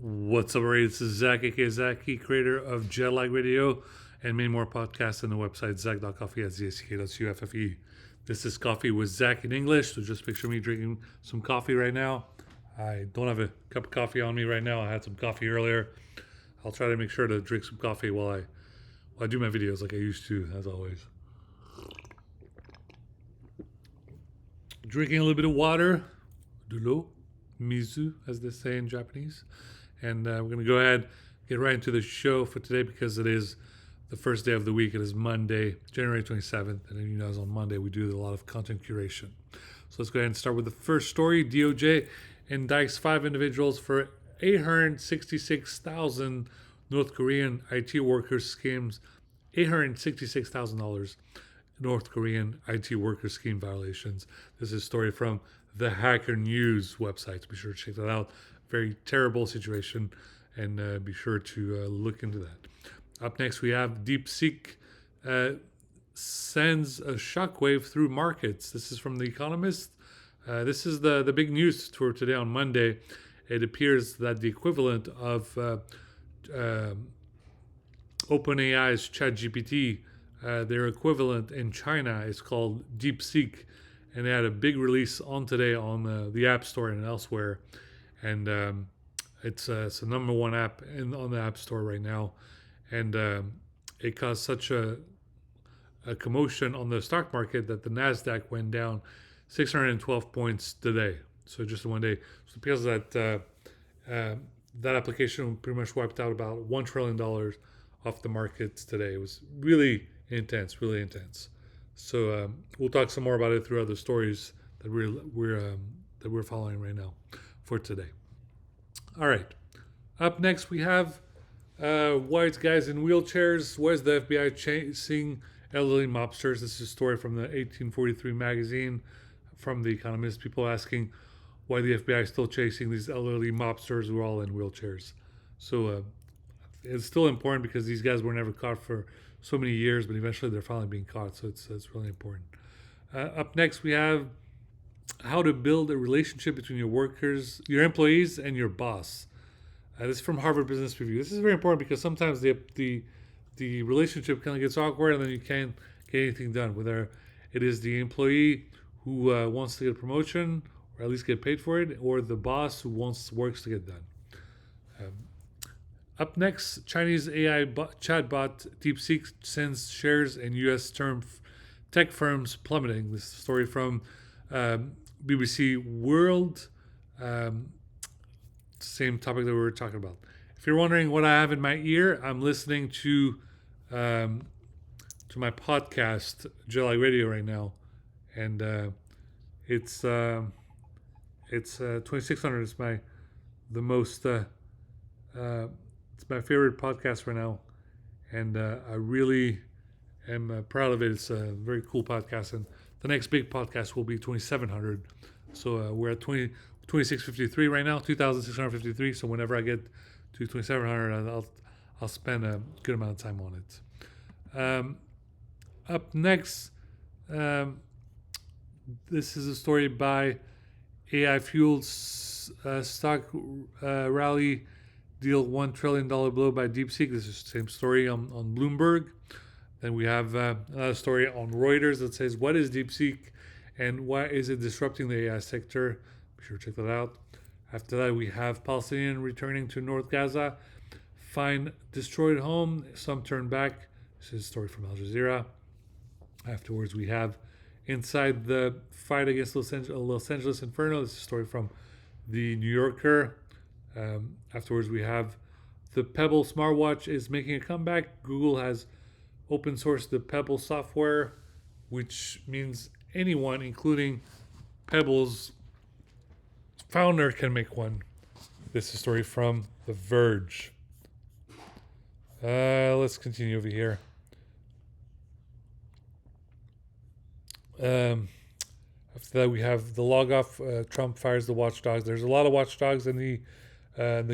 What's up, everybody? This is Zack, aka Zaki, creator of Jetlag Radio and many more podcasts on the website zack.coffee at zack.uffe. This is Coffee with Zack in English, so just picture me drinking some coffee right now. I don't have a cup of coffee on me right now. I had some coffee earlier. I'll try to make sure to drink some coffee while I do my videos like I used to, as always. Drinking a little bit of water, de l'eau, mizu, as they say in Japanese. And we're going to go ahead get right into the show for today because it is the first day of the week. It is Monday, January 27th. And you know, on Monday, we do a lot of content curation. So let's go ahead and start with the first story. DOJ indicts 5 individuals for 866,000 North Korean IT workers schemes, $866,000 North Korean IT worker scheme violations. This is a story from the Hacker News website. Be sure to check that out. Very terrible situation, and be sure to look into that. Up next, we have DeepSeek sends a shockwave through markets. This is from The Economist. This is the big news for today on Monday. It appears that the equivalent of OpenAI's ChatGPT, their equivalent in China is called DeepSeek, and they had a big release on today on the App Store and elsewhere. And it's the number one app on the App Store right now, and it caused such a commotion on the stock market that the Nasdaq went down 612 points today. So just in one day. So because of that, that application pretty much wiped out about $1 trillion off the markets today. It was really intense, really intense. So we'll talk some more about it through other stories that we're following right now for today. All right. Up next, we have white guys in wheelchairs. Where's the FBI chasing elderly mobsters? This is a story from the 1843 magazine from The Economist. People asking why the FBI is still chasing these elderly mobsters who are all in wheelchairs. So it's still important because these guys were never caught for so many years, but eventually they're finally being caught. So it's really important. Up next, we have how to build a relationship between your workers, your employees, and your boss. This is from Harvard Business Review. This is very important because sometimes the relationship kind of gets awkward and then you can't get anything done. Whether it is the employee who wants to get a promotion or at least get paid for it, or the boss who works to get done. Up next, Chinese AI chatbot DeepSeek sends shares in U.S. tech firms plummeting. This is a story from BBC World. Same topic that we were talking about. If you're wondering what I have in my ear, I'm listening to my podcast, Jelly Radio, right now, and it's 2600. It's my favorite podcast right now, and I really am proud of it. It's a very cool podcast, and the next big podcast will be 2700. So we're at 2653 right now, 2653. So whenever I get to 2700, I'll spend a good amount of time on it. Up next, this is a story by AI fueled stock rally deal $1 trillion blow by DeepSeek. This is the same story on Bloomberg. Then we have another story on Reuters that says, what is DeepSeek and why is it disrupting the AI sector? Be sure to check that out. After that, we have Palestinian returning to North Gaza, find destroyed home, some turn back. This is a story from Al Jazeera. Afterwards, we have inside the fight against Los Angeles Inferno. This is a story from the New Yorker. Afterwards, we have the Pebble smartwatch is making a comeback. Google has open sourced the Pebble software, which means anyone, including Pebble's founder, can make one. This is a story from The Verge. Let's continue over here. After that, we have the log off. Trump fires the watchdogs. There's a lot of watchdogs in the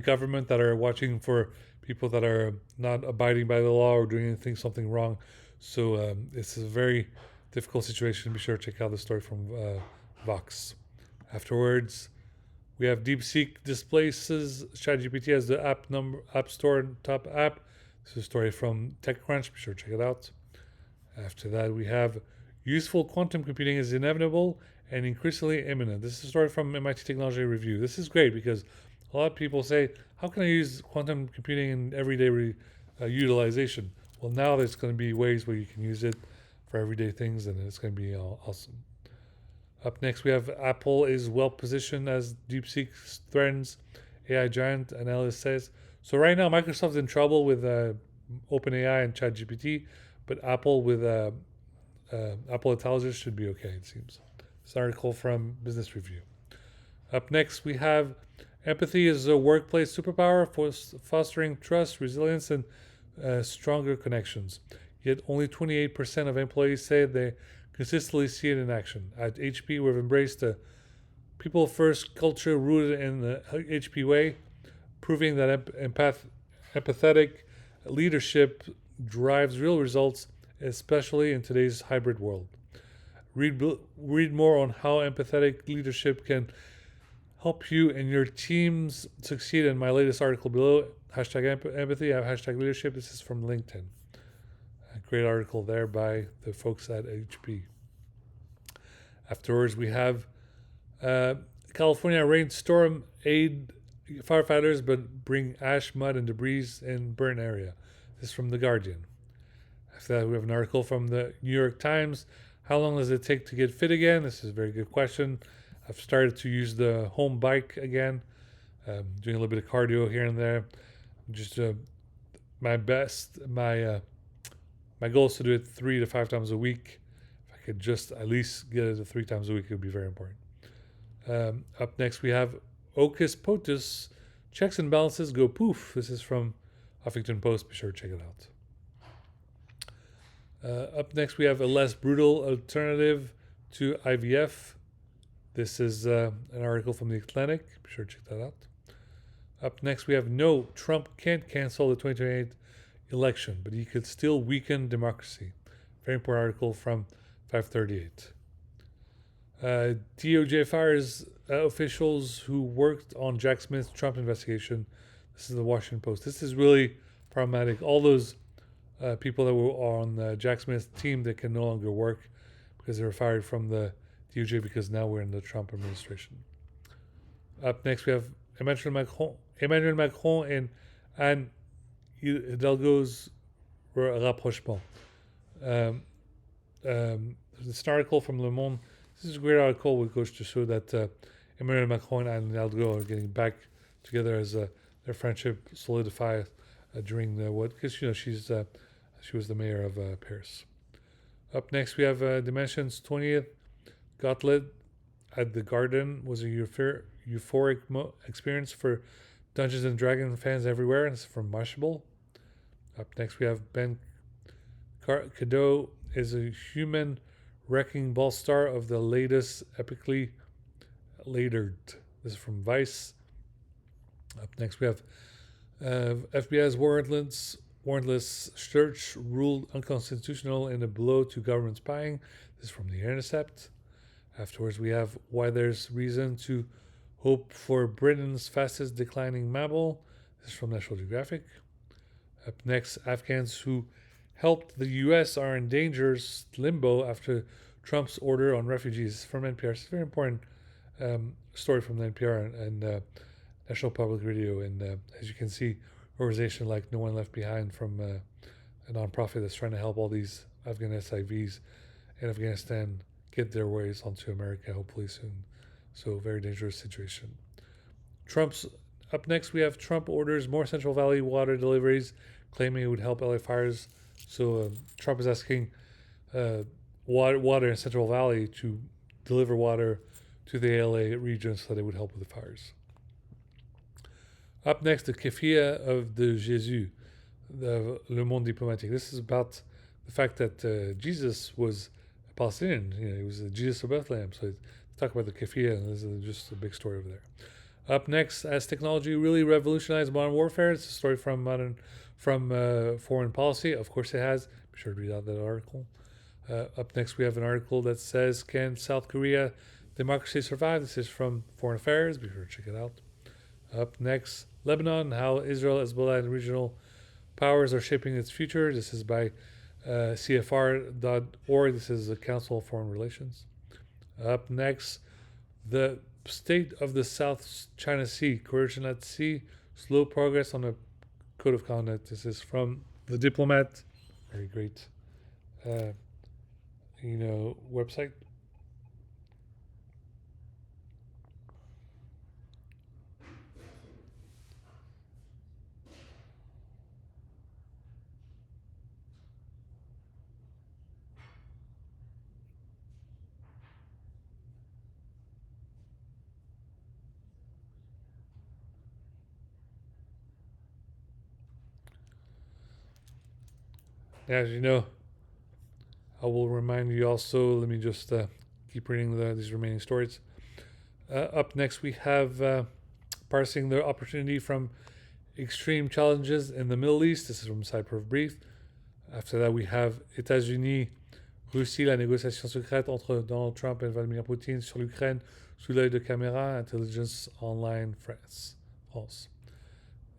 government that are watching for people that are not abiding by the law or doing something wrong. So this is a very difficult situation. Be sure to check out the story from Vox. Afterwards, We have DeepSeek displaces ChatGPT as the app store top app. This is a story from TechCrunch. Be sure to check it out. After that, we have useful quantum computing is inevitable and increasingly imminent. This is a story from MIT Technology Review. This is great because a lot of people say, how can I use quantum computing in everyday utilization? Well, now there's going to be ways where you can use it for everyday things, and it's going to be awesome. Up next, we have Apple is well positioned as DeepSeek threatens AI giant, analyst says. So right now, Microsoft's in trouble with OpenAI and ChatGPT, but Apple with Apple Intelligence should be okay, it seems. This article from Business Review. Up next, we have empathy is a workplace superpower for fostering trust, resilience, and stronger connections. Yet only 28% of employees say they consistently see it in action. At HP, we've embraced a people-first culture rooted in the HP way, proving that empathetic leadership drives real results, especially in today's hybrid world. Read more on how empathetic leadership can help you and your teams succeed in my latest article below. Hashtag empathy, hashtag leadership. This is from LinkedIn. A great article there by the folks at HP. Afterwards, we have California rainstorm aid firefighters but bring ash, mud, and debris in burn area. This is from The Guardian. After that, we have an article from the New York Times. How long does it take to get fit again? This is a very good question. I've started to use the home bike again, doing a little bit of cardio here and there. Just my goal is to do it 3 to 5 times a week. If I could just at least get it to 3 times a week, it would be very important. Up next, we have Ocus Potus. Checks and balances go poof. This is from Huffington Post. Be sure to check it out. Up next, we have a less brutal alternative to IVF. This is an article from The Atlantic. Be sure to check that out. Up next, we have no, Trump can't cancel the 2028 election, but he could still weaken democracy. Very important article from 538. DOJ fires officials who worked on Jack Smith's Trump investigation. This is the Washington Post. This is really problematic. All those people that were on Jack Smith's team that can no longer work because they were fired from the DOJ because now we're in the Trump administration. Up next, we have Emmanuel Macron and Anne Hidalgo's rapprochement. This article from Le Monde. This is a great article which goes to show that Emmanuel Macron and Anne Hidalgo are getting back together as their friendship solidifies during because she was the mayor of Paris. Up next, we have Dimension's 20th Gauntlet at the Garden was a euphoric experience for Dungeons and Dragons fans everywhere. And it's from Mashable. Up next, we have Ben Cadeau is a human wrecking ball star of the latest epically latered. This is from Vice. Up next, we have FBI's warrantless search ruled unconstitutional in a blow to government spying. This is from The Intercept. Afterwards, we have why there's reason to hope for Britain's fastest declining mammal. This is from National Geographic. Up next, Afghans who helped the U.S. are in dangerous limbo after Trump's order on refugees. From NPR. It's a very important story from the NPR and National Public Radio. And as you can see, organization like No One Left Behind from a nonprofit that's trying to help all these Afghan SIVs in Afghanistan get their ways onto America hopefully soon. So very dangerous situation. Up next, we have Trump orders more Central Valley water deliveries, claiming it would help LA fires. So Trump is asking water in Central Valley to deliver water to the LA region so that it would help with the fires. Up next, the Kefia of the Jesus, the Le Monde Diplomatique. This is about the fact that Jesus was a Palestinian. He was the Jesus of Bethlehem. So talk about the Kefia, and this is just a big story over there. Up next, as technology really revolutionized modern warfare, it's a story from Foreign Policy. Of course, it has. Be sure to read out that article. Up next, we have an article that says, "Can South Korea Democracy Survived. This is from Foreign Affairs. Be sure to check it out. Up next, Lebanon, how Israel, Hezbollah, and regional powers are shaping its future. This is by CFR.org. This is the Council of Foreign Relations. Up next, the state of the South China Sea, coercion at sea, slow progress on a code of conduct. This is from the Diplomat. Very great, uh, website. As you know, I will remind you also. Let me just keep reading these remaining stories. Up next, we have parsing the opportunity from extreme challenges in the Middle East. This is from Cyprus Brief. After that, we have États-Unis, Russie, la négociation secrète entre Donald Trump et Vladimir Poutine sur l'Ukraine sous l'œil de caméra, Intelligence Online France.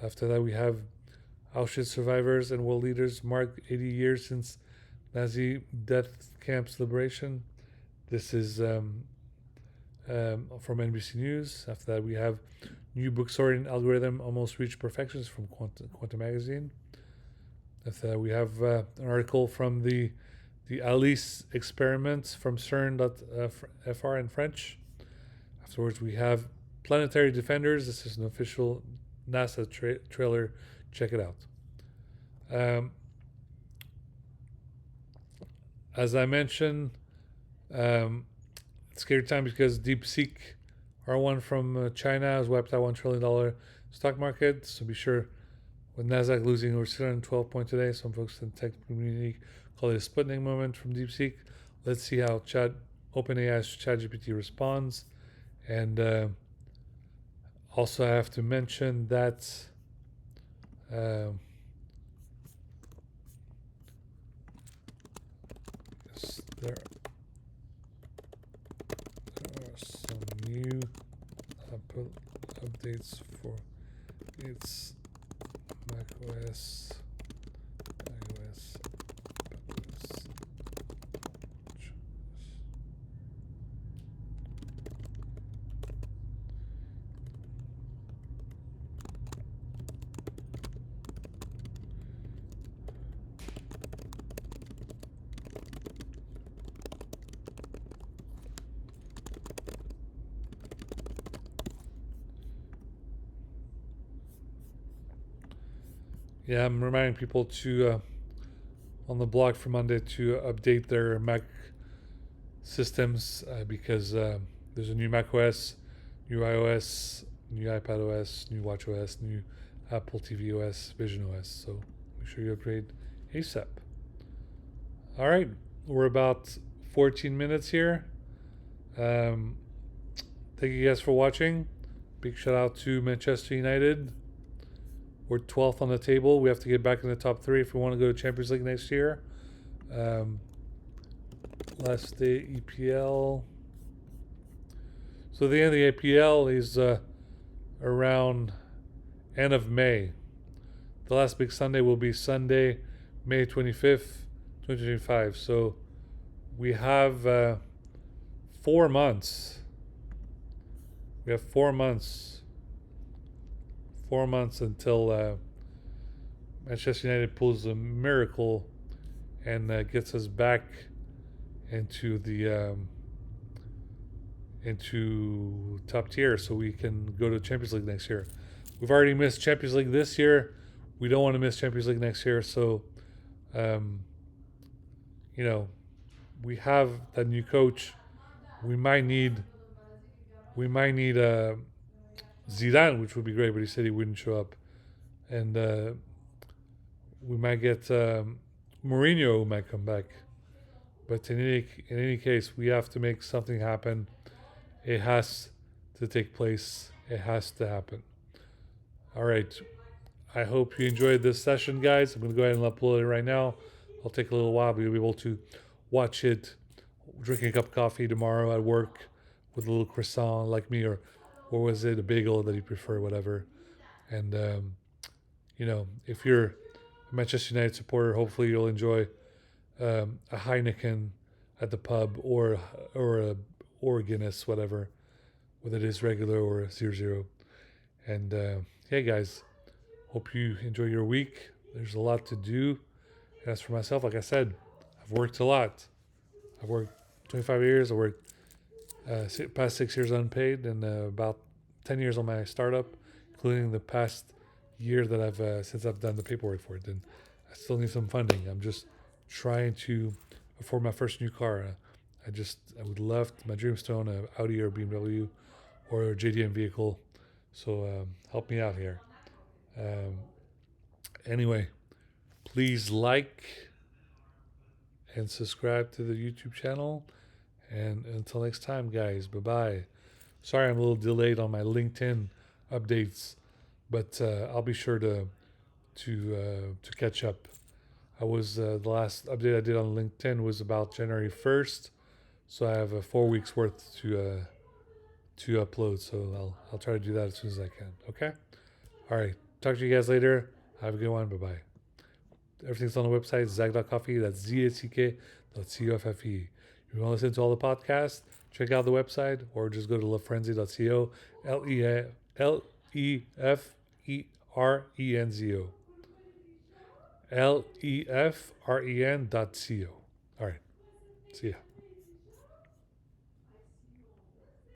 After that, we have Auschwitz survivors and world leaders mark 80 years since Nazi death camps liberation. This is from NBC News. After that, we have new book sorting algorithm almost reached perfection from Quantum Magazine. After that, we have an article from the Alice experiments from CERN.fr in French. Afterwards, we have Planetary Defenders. This is an official NASA trailer. Check it out. As I mentioned, scary time because DeepSeek, R1 from China, has wiped out $1 trillion stock market. So be sure, with Nasdaq losing over 612 points today, some folks in the tech community call it a Sputnik moment from DeepSeek. Let's see how OpenAI's ChatGPT responds. And also, I have to mention that there are some new updates for its macOS. Yeah, I'm reminding people to on the blog for Monday to update their Mac systems because there's a new Mac OS, new iOS, new iPad OS, new Watch OS, new Apple TV OS, Vision OS. So make sure you upgrade ASAP. All right, we're about 14 minutes here. Thank you guys for watching. Big shout out to Manchester United. We're 12th on the table. We have to get back in the top 3 if we want to go to Champions League next year. Last day EPL. So the end of the EPL is around end of May. The last big Sunday will be Sunday, May 25th, 2025. So we have 4 months. We have 4 months. 4 months until Manchester United pulls a miracle and gets us back into the into top tier, so we can go to Champions League next year. We've already missed Champions League this year. We don't want to miss Champions League next year, so we have that new coach. We might need Zidane, which would be great, but he said he wouldn't show up. And we might get Mourinho, who might come back. But in any case, we have to make something happen. It has to take place. It has to happen. All right. I hope you enjoyed this session, guys. I'm going to go ahead and upload it right now. I'll take a little while, but you'll be able to watch it, drinking a cup of coffee tomorrow at work with a little croissant like me, or was it a bagel that you prefer, whatever. And if you're a Manchester United supporter, hopefully you'll enjoy a Heineken at the pub, or a Guinness, whatever, whether it is regular or 0-0. And yeah, guys, hope you enjoy your week. There's a lot to do. And as for myself, like I said, I've worked a lot. I've worked 25 years. I worked past 6 years unpaid, and about 10 years on my startup, including the past year that since I've done the paperwork for it. And I still need some funding. I'm just trying to afford my first new car. I would love my dreamstone, an Audi or BMW or a JDM vehicle. So help me out here. Um, anyway, please like and subscribe to the YouTube channel. And until next time, guys, bye bye. Sorry, I'm a little delayed on my LinkedIn updates, but I'll be sure to catch up. I was the last update I did on LinkedIn was about January 1st, so I have 4 weeks worth to upload. So I'll try to do that as soon as I can. Okay. All right. Talk to you guys later. Have a good one. Bye bye. Everything's on the website, zack.coffee. That's zack.coffee. If you want to listen to all the podcasts, check out the website or just go to lefrenzy.co. Lefrenzo. Lefren.co. All right. See ya.